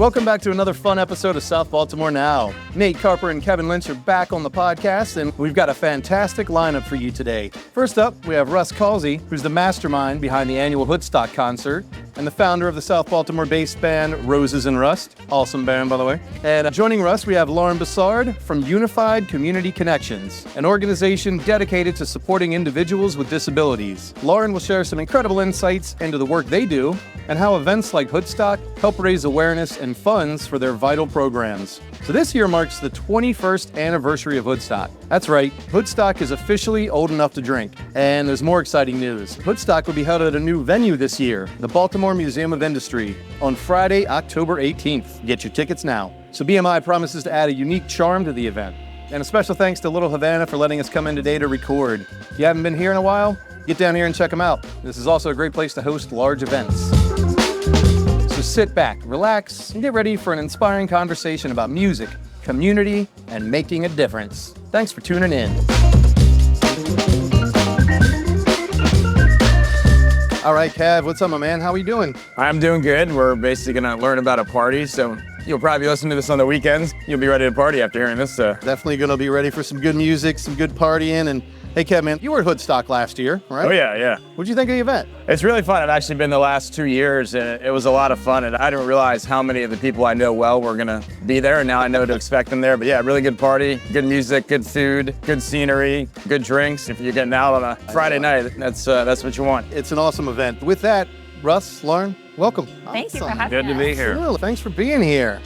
Welcome back to another fun episode of South Baltimore Now. Nate Carper and Kevin Lynch are back on the podcast, and we've got a fantastic lineup for you today. First up, we have Russ Causey, who's the mastermind behind the annual Hoodstock concert, and the founder of the South Baltimore-based band Roses and Rust. Awesome band, by the way. And joining Russ, we have Lauren Bassard from Unified Community Connections, an organization dedicated to supporting individuals with disabilities. Lauren will share some incredible insights into the work they do and how events like Hoodstock help raise awareness and funds for their vital programs. So this year marks the 21st anniversary of Hoodstock. That's right, Hoodstock is officially old enough to drink. And there's more exciting news. Hoodstock will be held at a new venue this year, the Baltimore Museum of Industry, on Friday, October 18th. Get your tickets now. So BMI promises to add a unique charm to the event. And a special thanks to Little Havana for letting us come in today to record. If you haven't been here in a while, get down here and check them out. This is also a great place to host large events. So sit back, relax, and get ready for an inspiring conversation about music, community, and making a difference. Thanks for tuning in. All right, Kev, what's up, my man? How are you doing? I'm doing good. We're basically going to learn about a party, so you'll probably listen to this on the weekends. You'll be ready to party after hearing this. Definitely going to be ready for some good music, some good partying, and hey, Kev, man, you were at Hoodstock last year, right? Oh, yeah. What'd you think of the event? It's really fun. I've actually been the last 2 years, and it was a lot of fun. And I didn't realize how many of the people I know well were going to be there, and now I know to expect them there. But yeah, really good party, good music, good food, good scenery, good drinks. If you're getting out on a Friday night, that's what you want. It's an awesome event. With that, Russ, Lauren, welcome. Thank you for having us. Good to be here. Well, thanks for being here.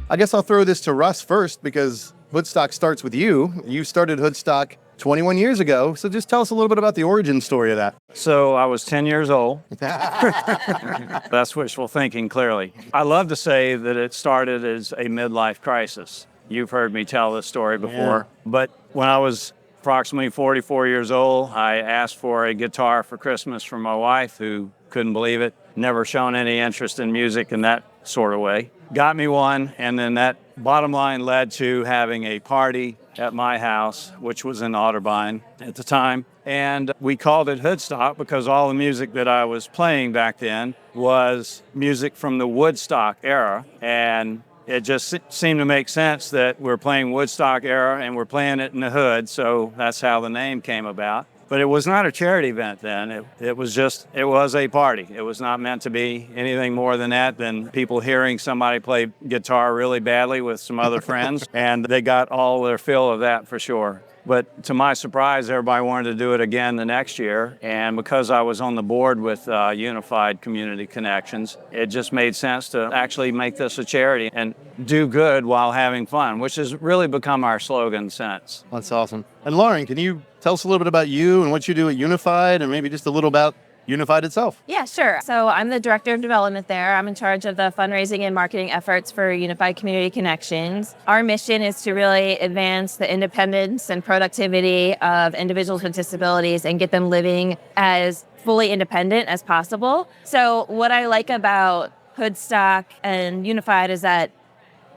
I guess I'll throw this to Russ first because Hoodstock starts with you. You started Hoodstock 21 years ago, so just tell us a little bit about the origin story of that. So I was 10 years old. That's wishful thinking, clearly. I love to say that it started as a midlife crisis. You've heard me tell this story before. Yeah. But when I was approximately 44 years old, I asked for a guitar for Christmas from my wife, who couldn't believe it, never shown any interest in music in that sort of way. Got me one, and then that bottom line led to having a party at my house, which was in Otterbein at the time. And we called it Hoodstock because all the music that I was playing back then was music from the Woodstock era. And it just seemed to make sense that we're playing Woodstock era and we're playing it in the hood. So that's how the name came about. But it was not a charity event then. It was a party. It was not meant to be anything more than that, than people hearing somebody play guitar really badly with some other friends. And they got all their fill of that for sure. But to my surprise, everybody wanted to do it again the next year. And because I was on the board with Unified Community Connections, it just made sense to actually make this a charity and do good while having fun, which has really become our slogan since. That's awesome. And Lauren, can you tell us a little bit about you and what you do at Unified, and maybe just a little about Unified itself? Yeah, sure. So I'm the director of development there. I'm in charge of the fundraising and marketing efforts for Unified Community Connections. Our mission is to really advance the independence and productivity of individuals with disabilities and get them living as fully independent as possible. So what I like about Hoodstock and Unified is that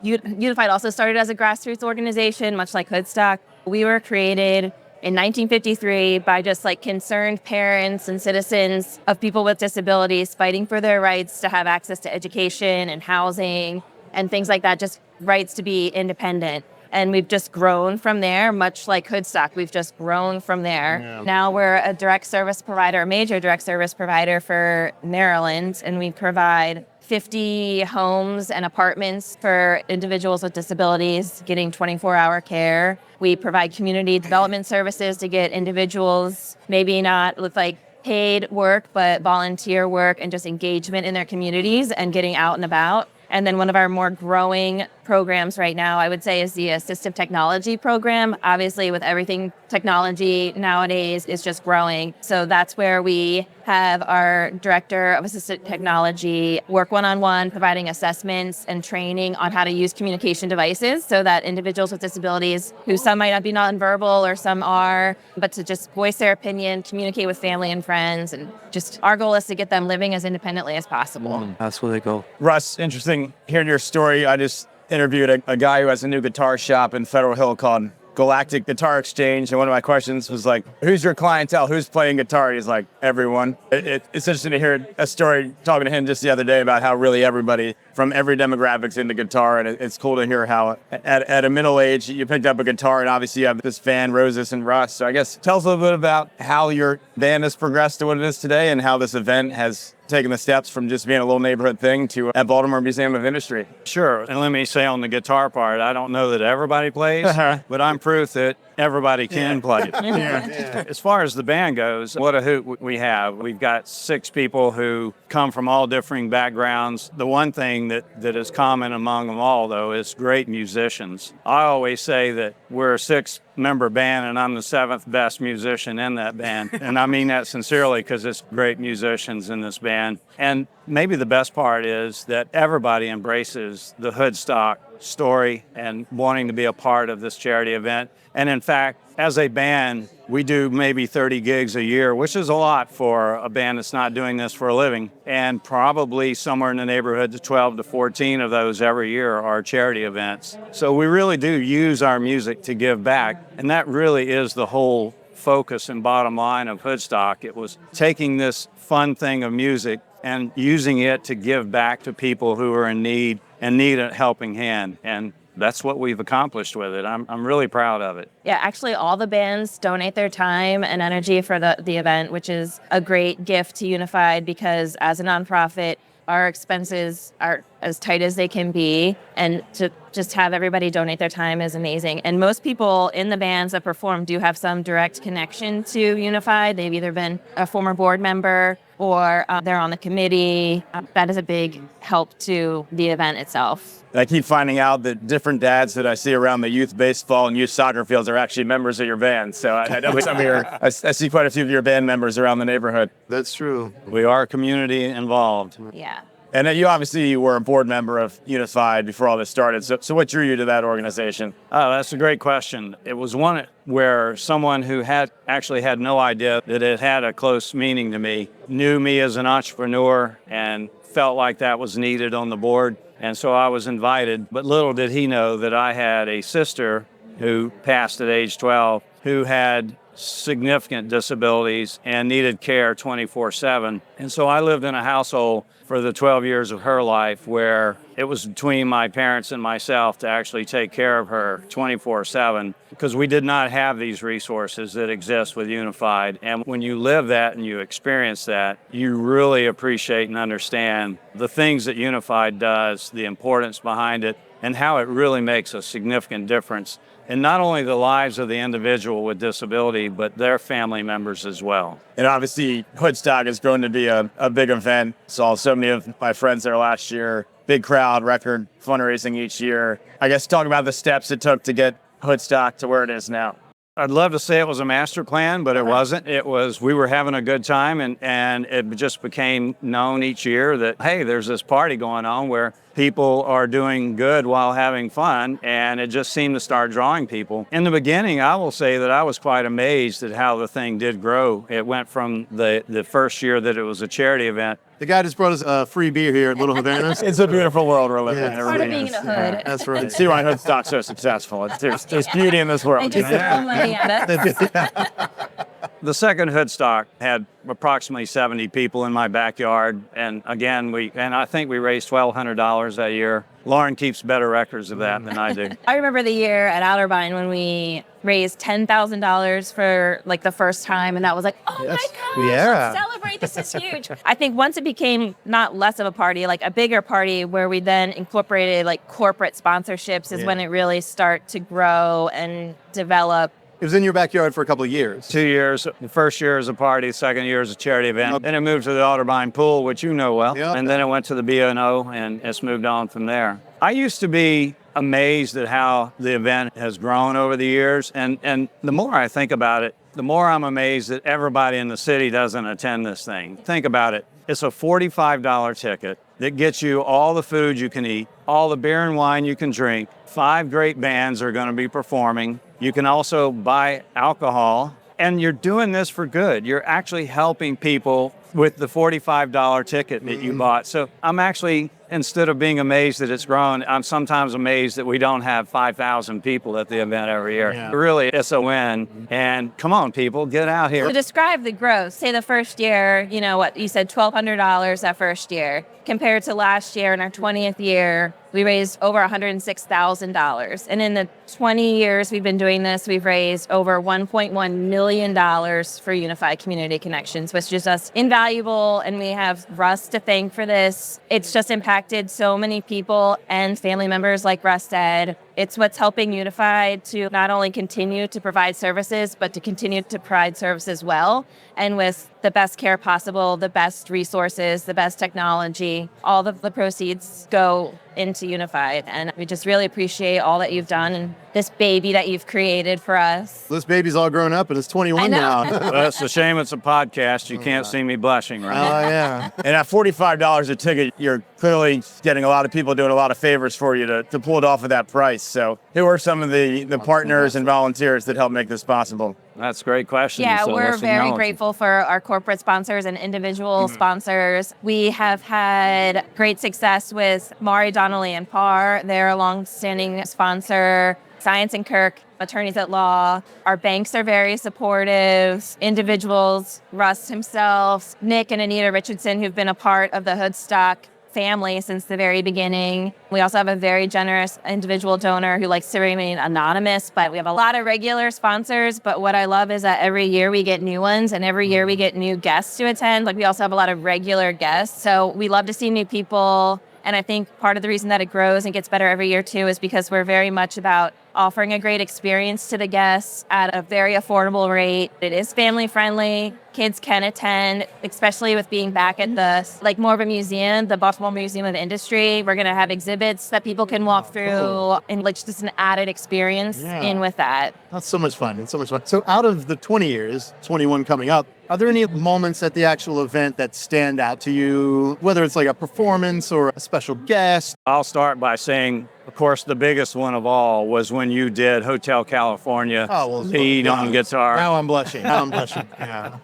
Unified also started as a grassroots organization, much like Hoodstock. We were created in 1953 by just like concerned parents and citizens of people with disabilities fighting for their rights to have access to education and housing and things like that, just rights to be independent. And we've just grown from there, much like Hoodstock. We've just grown from there. Yeah. Now we're a direct service provider, a major direct service provider for Maryland, and we provide 50 homes and apartments for individuals with disabilities getting 24-hour care. We provide community development services to get individuals, maybe not with like paid work, but volunteer work and just engagement in their communities and getting out and about. And then one of our more growing programs right now, I would say, is the assistive technology program. Obviously, with everything technology nowadays is just growing. So that's where we have our director of assistive technology work one-on-one, providing assessments and training on how to use communication devices so that individuals with disabilities, who some might not be nonverbal or some are, but to just voice their opinion, communicate with family and friends, and just our goal is to get them living as independently as possible. That's where they go. Russ, interesting hearing your story. I just interviewed a guy who has a new guitar shop in Federal Hill called galactic guitar exchange, and one of my questions was like, who's your clientele? Who's playing guitar? He's like, everyone. It's interesting to hear a story, talking to him just the other day about how really everybody from every demographics into guitar, and it's cool to hear how at a middle age you picked up a guitar, and obviously you have this band, Roses and Russ. So I guess tell us a little bit about how your band has progressed to what it is today, and how this event has taken the steps from just being a little neighborhood thing to at Baltimore Museum of Industry. Sure. And let me say on the guitar part, I don't know that everybody plays, but I'm proof that everybody can play it. As far as the band goes, what a hoot we have. We've got 6 people who come from all differing backgrounds. The one thing that is common among them all, though, is great musicians. I always say that we're a 6-member band, and I'm the 7th best musician in that band. And I mean that sincerely, because it's great musicians in this band. And maybe the best part is that everybody embraces the Hoodstock story and wanting to be a part of this charity event. And in fact, as a band, we do maybe 30 gigs a year, which is a lot for a band that's not doing this for a living. And probably somewhere in the neighborhood of 12 to 14 of those every year are charity events. So we really do use our music to give back. And that really is the whole focus and bottom line of Hoodstock. It was taking this fun thing of music and using it to give back to people who are in need and need a helping hand. And that's what we've accomplished with it. I'm really proud of it. Yeah, actually all the bands donate their time and energy for the event, which is a great gift to Unified, because as a nonprofit, our expenses are as tight as they can be, and to just have everybody donate their time is amazing. And most people in the bands that perform do have some direct connection to Unified. They've either been a former board member or they're on the committee. That is a big help to the event itself. I keep finding out that different dads that I see around the youth baseball and youth soccer fields are actually members of your band. So I know some of I see quite a few of your band members around the neighborhood. That's true. We are community involved. Yeah. And you obviously were a board member of Unified before all this started. So what drew you to that organization? Oh, that's a great question. It was one where someone who had no idea that it had a close meaning to me knew me as an entrepreneur and felt like that was needed on the board. And so I was invited. But little did he know that I had a sister who passed at age 12 who had significant disabilities and needed care 24/7. And so I lived in a household for the 12 years of her life where it was between my parents and myself to actually take care of her 24/7, because we did not have these resources that exist with Unified. And when you live that and you experience that, you really appreciate and understand the things that Unified does, the importance behind it, and how it really makes a significant difference in not only the lives of the individual with disability, but their family members as well. And obviously, Hoodstock has grown to be a big event. Saw so many of my friends there last year. Big crowd, record fundraising each year. I guess talk about the steps it took to get Hoodstock to where it is now. I'd love to say it was a master plan, but it wasn't. It was, we were having a good time, and it just became known each year that, hey, there's this party going on where people are doing good while having fun, and it just seemed to start drawing people. In the beginning, I will say that I was quite amazed at how the thing did grow. It went from the first year that it was a charity event. The guy just brought us a free beer here at Little Havanas. It's a beautiful world we're living in. It's part of being in a hood. That's right. See why Hoodstock's so successful. There's beauty in this world. They just throw money at us. The second Hoodstock had approximately 70 people in my backyard, and again, I think we raised $1,200 that year. Lauren keeps better records of that than I do. I remember the year at Outervine when we raised $10,000 for like the first time, and that was like, oh my gosh, let's celebrate, this is huge. I think once it became not less of a party, like a bigger party where we then incorporated like corporate sponsorships is when it really started to grow and develop. It was in your backyard for a couple of years. 2 years. The first year as a party, the second year as a charity event. Then it moved to the Outervine Pool, which you know well. Yep. And then it went to the B&O, and it's moved on from there. I used to be amazed at how the event has grown over the years. And the more I think about it, the more I'm amazed that everybody in the city doesn't attend this thing. Think about it. It's a $45 ticket that gets you all the food you can eat, all the beer and wine you can drink. 5 great bands are going to be performing. You can also buy alcohol, and you're doing this for good. You're actually helping people with the $45 ticket that you bought. So I'm actually instead of being amazed that it's grown, I'm sometimes amazed that we don't have 5,000 people at the event every year. Yeah. Really, it's a win. And come on, people, get out here. To describe the growth, say the first year, you know what, you said $1,200 that first year. Compared to last year, in our 20th year, we raised over $106,000. And in the 20 years we've been doing this, we've raised over $1.1 million for Unified Community Connections, which is just invaluable. And we have Russ to thank for this. It's just impacted so many people and family members like Russ said. It's what's helping Unified to not only continue to provide services, but to continue to provide services well and with the best care possible, the best resources, the best technology. All of the proceeds go into Unified. And we just really appreciate all that you've done and this baby that you've created for us. This baby's all grown up and it's 21 now. Well, it's a shame it's a podcast. You can't see me blushing, right? Oh, yeah. And at $45 a ticket, you're clearly getting a lot of people doing a lot of favors for you to pull it off of that price. So who are some of the partners and volunteers that help make this possible? That's a great question. Yeah, So we're let's very acknowledge it. grateful for our corporate sponsors and individual sponsors. We have had great success with Mari Donnelly and Parr. They're a long-standing sponsor. Science and Kirk, attorneys at law. Our banks are very supportive. Individuals, Russ himself, Nick and Anita Richardson, who've been a part of the Hoodstock family since the very beginning. We also have a very generous individual donor who likes to remain anonymous, but we have a lot of regular sponsors. But what I love is that every year we get new ones and every year we get new guests to attend. Like we also have a lot of regular guests. So we love to see new people. And I think part of the reason that it grows and gets better every year too is because we're very much about offering a great experience to the guests at a very affordable rate. It is family friendly. Kids can attend, especially with being back at the, more of a museum, the Baltimore Museum of Industry. We're going to have exhibits that people can walk through and just an added experience in with that. That's so much fun. It's so much fun. So out of the 20 years, 21 coming up, are there any moments at the actual event that stand out to you, whether it's like a performance or a special guest? I'll start by saying, of course, the biggest one of all was when you did Hotel California, lead on guitar. Now I'm blushing. Yeah.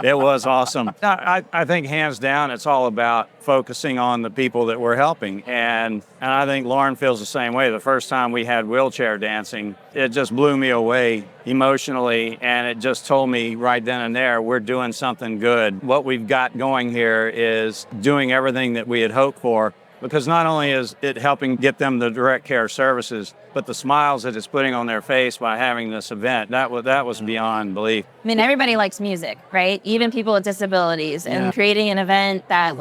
It was awesome. I think hands down, it's all about focusing on the people that we're helping. And I think Lauren feels the same way. The first time we had wheelchair dancing, it just blew me away emotionally. And it just told me right then and there, we're doing something good. What we've got going here is doing everything that we had hoped for. Because not only is it helping get them the direct care services, but the smiles that it's putting on their face by having this event, that was beyond belief. I mean, everybody likes music, right? Even people with disabilities. And creating an event that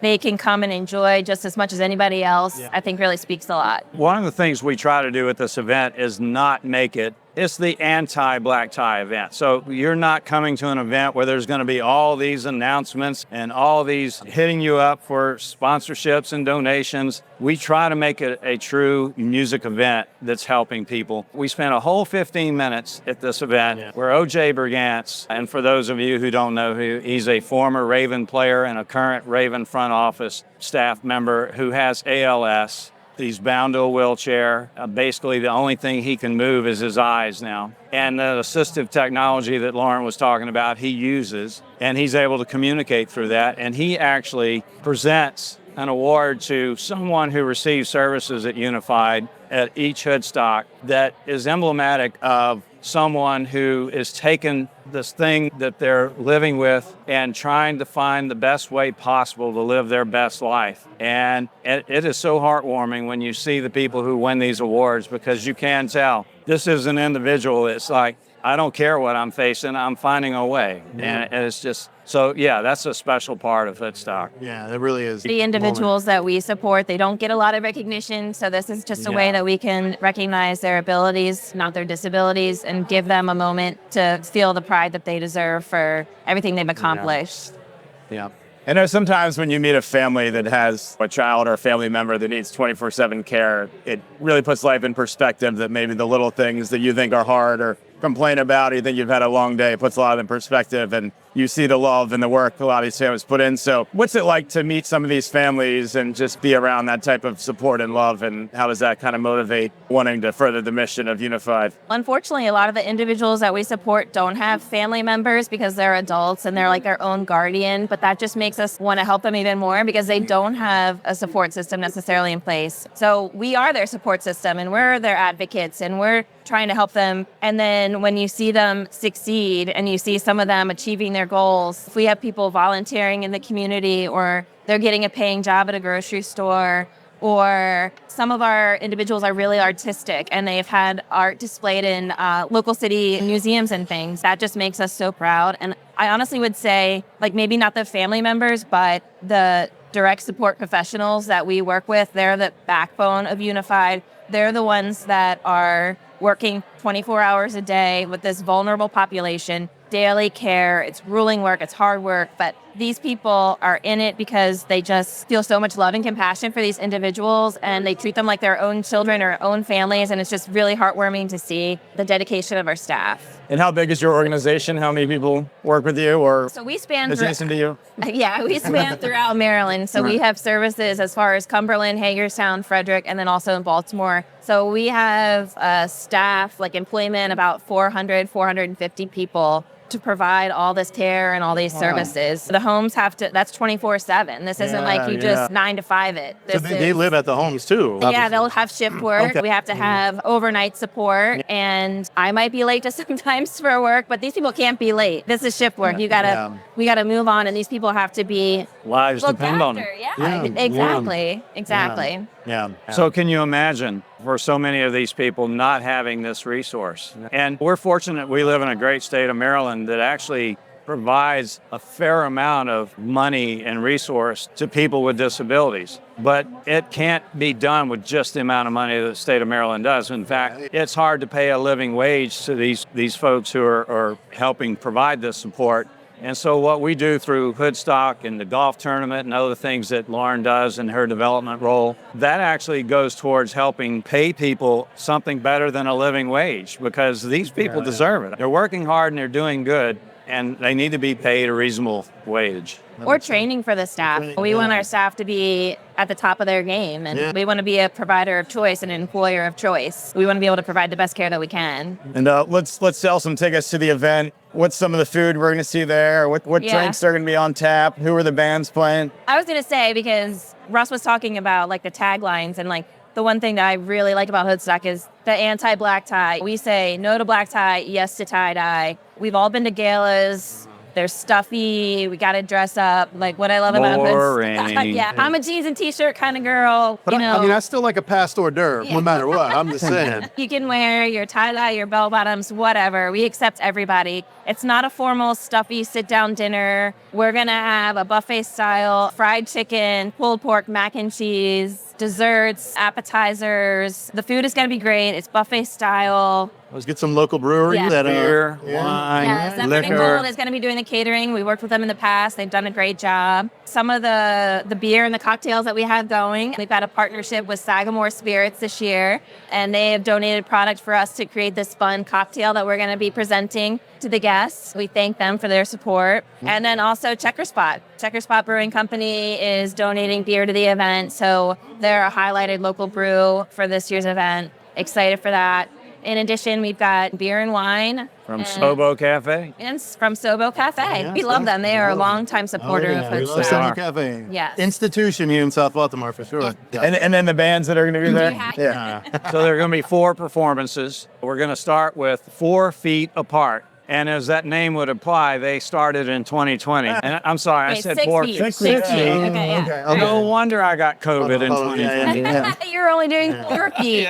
they can come and enjoy just as much as anybody else, I think really speaks a lot. One of the things we try to do at this event is not make it, it's the anti-black tie event. So you're not coming to an event where there's going to be all these announcements and all these hitting you up for sponsorships and donations. We try to make it a true music event that's helping people. We spent a whole 15 minutes at this event where O.J. Brigance, and for those of you who don't know who, he's a former Raven player and a current Raven front office staff member who has ALS. He's bound to a wheelchair. Basically, the only thing he can move is his eyes now. And the assistive technology that Lauren was talking about, he uses, and he's able to communicate through that. And he actually presents an award to someone who receives services at Unified at each Hoodstock that is emblematic of someone who is taking this thing that they're living with and trying to find the best way possible to live their best life. And it is so heartwarming when you see the people who win these awards, because you can tell this is an individual. It's like, I don't care what I'm facing, I'm finding a way. And it's just, so yeah, that's a special part of Hoodstock. Yeah, it really is. The individuals that we support, they don't get a lot of recognition. So this is just a way that we can recognize their abilities, not their disabilities, and give them a moment to feel the pride that they deserve for everything they've accomplished. Yeah. And there's sometimes when you meet a family that has a child or a family member that needs 24/7 care, it really puts life in perspective, that maybe the little things that you think are hard or complain about, or you think you've had a long day, it puts a lot in perspective. And you see the love and the work a lot of these families put in. So what's it like to meet some of these families and just be around that type of support and love? And how does that kind of motivate wanting to further the mission of Unified? Unfortunately, a lot of the individuals that we support don't have family members because they're adults and they're like their own guardian, but that just makes us want to help them even more because they don't have a support system necessarily in place. So we are their support system and we're their advocates and we're trying to help them. And then when you see them succeed and you see some of them achieving their goals, if we have people volunteering in the community or they're getting a paying job at a grocery store, or some of our individuals are really artistic and they've had art displayed in local city museums and things, that just makes us so proud. And I honestly would say, like, maybe not the family members, but the direct support professionals that we work with, they're the backbone of Unified. They're the ones that are working 24 hours a day with this vulnerable population, daily care. It's grueling work, it's hard work, but these people are in it because they just feel so much love and compassion for these individuals and they treat them like their own children or own families, and it's just really heartwarming to see the dedication of our staff. And how big is your organization? How many people work with you or So we span adjacent to you? Yeah, we span throughout Maryland. So we have services as far as Cumberland, Hagerstown, Frederick, and then also in Baltimore. So we have staff, like employment, about 450 people to provide all this care and all these services. The homes have to, that's 24/7. This isn't like you just 9 to 5 it. So they live at the homes too? Yeah, obviously. they'll have shift work. Okay. We have to have overnight support, and I might be late to sometimes for work, but these people can't be late. This is shift work. We gotta move on, and these people have to be Lives looked depend on after. it. Yeah, exactly. Yeah. So can you imagine for so many of these people not having this resource? And we're fortunate we live in a great state of Maryland that actually provides a fair amount of money and resource to people with disabilities. But it can't be done with just the amount of money that the state of Maryland does. In fact, it's hard to pay a living wage to these folks who are helping provide this support. And so what we do through Hoodstock and the golf tournament and other things that Lauren does in her development role, that actually goes towards helping pay people something better than a living wage, because these people deserve it. They're working hard and they're doing good, and they need to be paid a reasonable wage. Or training for the staff. We want our staff to be at the top of their game, and we want to be a provider of choice and an employer of choice. We want to be able to provide the best care that we can. And let's sell some tickets to the event. What's some of the food we're going to see there? What drinks are going to be on tap? Who are the bands playing? I was going to say, because Russ was talking about like the taglines, and like the one thing that I really like about Hoodstock is the anti-black tie. We say no to black tie, yes to tie-dye. We've all been to galas. They're stuffy. We got to dress up. Like what I love about Hoodstock. Yeah, I'm a jeans and t-shirt kind of girl. But I mean, I still like a past hors d'oeuvre, no matter what. I'm just saying. You can wear your tie-dye, your bell-bottoms, whatever. We accept everybody. It's not a formal, stuffy sit-down dinner. We're going to have a buffet-style fried chicken, pulled pork, mac and cheese, desserts, appetizers. The food is going to be great. It's buffet-style. Let's get some local breweries that Beer, wine, Yes, liquor. Gold is going to be doing the catering. We worked with them in the past. They've done a great job. Some of the beer and the cocktails that we have going, we've got a partnership with Sagamore Spirits this year, and they have donated product for us to create this fun cocktail that we're going to be presenting to the guests. We thank them for their support. And then also Checker Spot. Checker Spot Brewing Company is donating beer to the event, so they're a highlighted local brew for this year's event. Excited for that. In addition, we've got beer and wine. From Sobo Cafe. And from Sobo Cafe. Yeah, we love them. They are a longtime supporter of We love Hoodstock. Sobo Cafe. Yes. Institution here in South Baltimore for sure. And then the bands that are going to be there? Yeah. So there are going to be 4 performances. We're going to start with 4 Feet Apart. And as that name would imply, they started in 2020. And I'm sorry, I Wait, said 6 4 feet. feet. 6 feet. Okay, yeah. Okay. No wonder I got COVID in 2020. You're only doing 4 feet.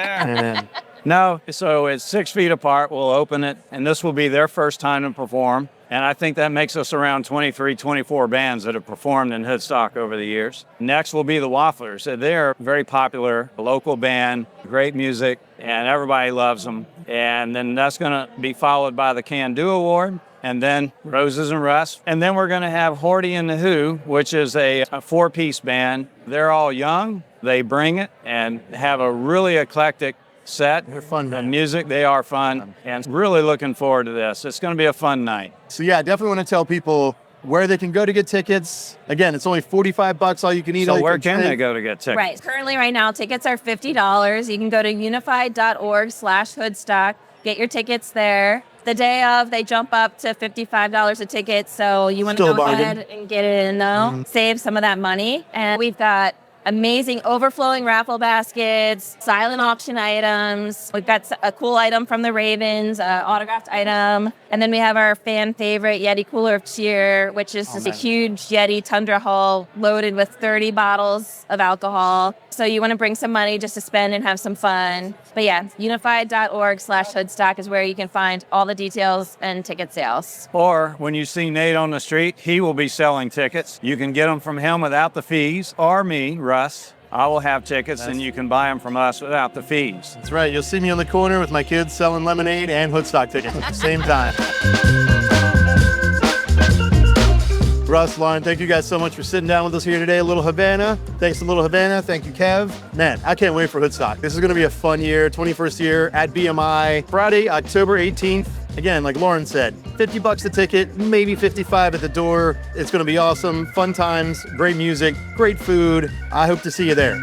No, so it's 6 feet apart. We'll open it, and this will be their first time to perform. And I think that makes us around 23, 24 bands that have performed in Hoodstock over the years. Next will be the Wafflers. They're a very popular local band, great music, and everybody loves them. And then that's going to be followed by the Can Do Award, and then Roses and Rust. And then we're going to have Horty and the Who, which is a 4-piece band. They're all young. They bring it and have a really eclectic set. They're fun, man. And music, they are fun. And really looking forward to this. It's going to be a fun night. So yeah, I definitely want to tell people where they can go to get tickets. Again, it's only $45 all you can eat. So where can they go to get tickets? Right. Currently, right now, tickets are $50. You can go to unified.org/Hoodstock, get your tickets there. The day of, they jump up to $55 a ticket. So you want to Still a go bargain. ahead and get it in, though. Save some of that money. And we've got amazing overflowing raffle baskets, silent auction items. We've got a cool item from the Ravens, autographed item. And then we have our fan favorite Yeti Cooler of Cheer, which is just a huge Yeti Tundra Hull loaded with 30 bottles of alcohol. So you want to bring some money just to spend and have some fun. But yeah, unified.org/Hoodstock is where you can find all the details and ticket sales. Or when you see Nate on the street, he will be selling tickets. You can get them from him without the fees, or me, Russ. I will have tickets, and you can buy them from us without the fees. That's right. You'll see me on the corner with my kids selling lemonade and Hoodstock tickets at the same time. Russ, Lauren, thank you guys so much for sitting down with us here today. Little Havana. Thanks to Little Havana. Thank you, Kev. Man, I can't wait for Hoodstock. This is going to be a fun year, 21st year at BMI. Friday, October 18th. Again, like Lauren said, $50 a ticket, maybe $55 at the door. It's going to be awesome. Fun times, great music, great food. I hope to see you there.